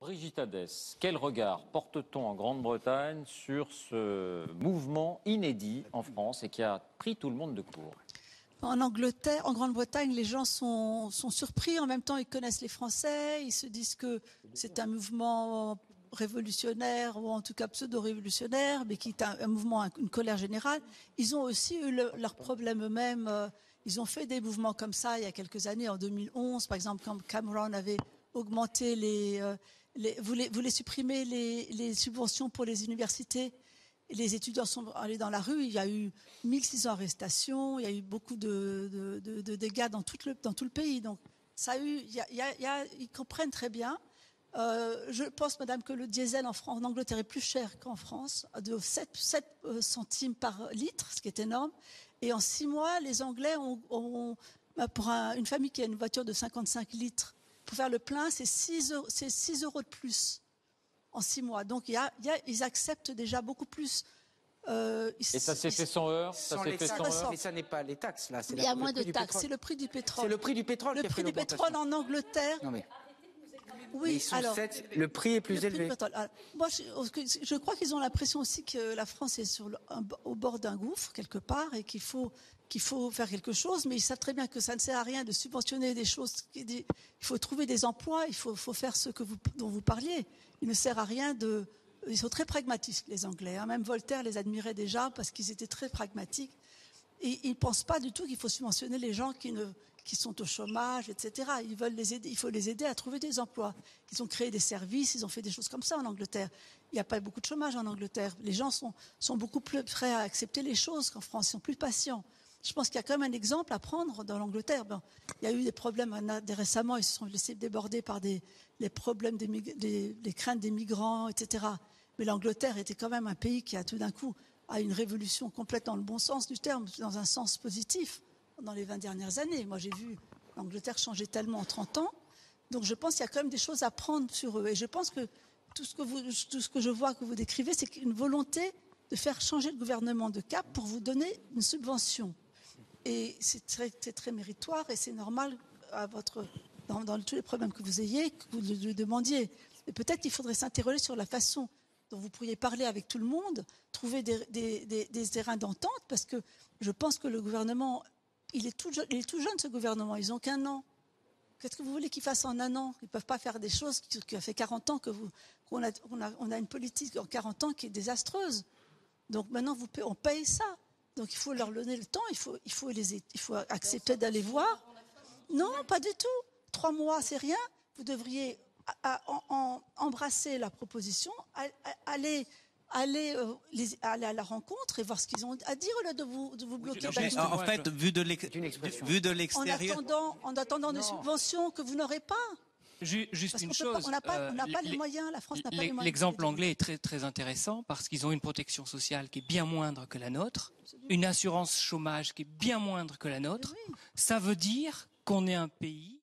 Brigitte Hadès, quel regard porte-t-on en Grande-Bretagne sur ce mouvement inédit en France et qui a pris tout le monde de court? En Angleterre, en Grande-Bretagne, les gens sont surpris. En même temps, ils connaissent les Français. Ils se disent que c'est un mouvement révolutionnaire ou en tout cas pseudo-révolutionnaire, mais qui est un mouvement, une colère générale. Ils ont aussi eu leurs problèmes eux-mêmes. Ils ont fait des mouvements comme ça il y a quelques années, en 2011, par exemple, quand Cameron avait augmenté voulait supprimer les subventions pour les universités. Les étudiants sont allés dans la rue, il y a eu 1600 arrestations, il y a eu beaucoup de dégâts dans tout le pays. Donc, ça a eu, ils comprennent très bien. Je pense, madame, que le diesel en Angleterre est plus cher qu'en France, de 7 centimes par litre, ce qui est énorme. Et en 6 mois, les Anglais pour une famille qui a une voiture de 55 litres, pour faire le plein, c'est 6 euros de plus en 6 mois. Donc ils acceptent déjà beaucoup plus. Et ça s'est fait sans heurts, Mais ça n'est pas les taxes, là. Il y a moins de taxes, c'est le prix du pétrole. C'est le prix du pétrole qui a fait l'augmentation. Le prix du pétrole en Angleterre... Non mais... Oui, alors, le prix est plus élevé. Moi, je crois qu'ils ont l'impression aussi que la France est au bord d'un gouffre, quelque part, et qu'il faut faire quelque chose, mais ils savent très bien que ça ne sert à rien de subventionner des choses. Il faut trouver des emplois, il faut faire ce dont vous parliez. Il ne sert à rien Ils sont très pragmatiques, les Anglais. Hein. Même Voltaire les admirait déjà parce qu'ils étaient très pragmatiques. Et ils ne pensent pas du tout qu'il faut subventionner les gens qui sont au chômage, etc. Ils veulent les aider, il faut les aider à trouver des emplois. Ils ont créé des services, ils ont fait des choses comme ça en Angleterre. Il n'y a pas beaucoup de chômage en Angleterre. Les gens sont beaucoup plus prêts à accepter les choses qu'en France. Ils sont plus patients. Je pense qu'il y a quand même un exemple à prendre dans l'Angleterre. Bon, il y a eu des problèmes récemment, ils se sont laissés déborder par les problèmes les craintes des migrants, etc. Mais l'Angleterre était quand même un pays qui a tout d'un coup a une révolution complète dans le bon sens du terme, dans un sens positif, dans les 20 dernières années. Moi, j'ai vu l'Angleterre changer tellement en 30 ans. Donc, je pense qu'il y a quand même des choses à prendre sur eux. Et je pense que tout ce que je vois que vous décrivez, c'est une volonté de faire changer le gouvernement de cap pour vous donner une subvention. Et c'est très méritoire et c'est normal dans tous les problèmes que vous ayez, que vous le demandiez. Et peut-être qu'il faudrait s'interroger sur la façon dont vous pourriez parler avec tout le monde, trouver des terrains d'entente, parce que je pense que le gouvernement, il est tout jeune ce gouvernement, ils n'ont qu'1 an. Qu'est-ce que vous voulez qu'ils fassent en 1 an? Ils ne peuvent pas faire des choses qui a fait 40 ans qu'on a une politique en 40 ans qui est désastreuse. Donc maintenant, on paye ça. Donc il faut leur donner le temps, il faut accepter d'aller voir. Non, pas du tout. 3 mois, c'est rien. Vous devriez embrasser la proposition, aller à la rencontre et voir ce qu'ils ont à dire au lieu de vous bloquer. En fait, vu de l'extérieur... En attendant des subventions que vous n'aurez pas. Juste une chose. On n'a pas les moyens, la France n'a pas les moyens. L'exemple anglais est très, très intéressant parce qu'ils ont une protection sociale qui est bien moindre que la nôtre, une assurance chômage qui est bien moindre que la nôtre. Oui. Ça veut dire qu'on est un pays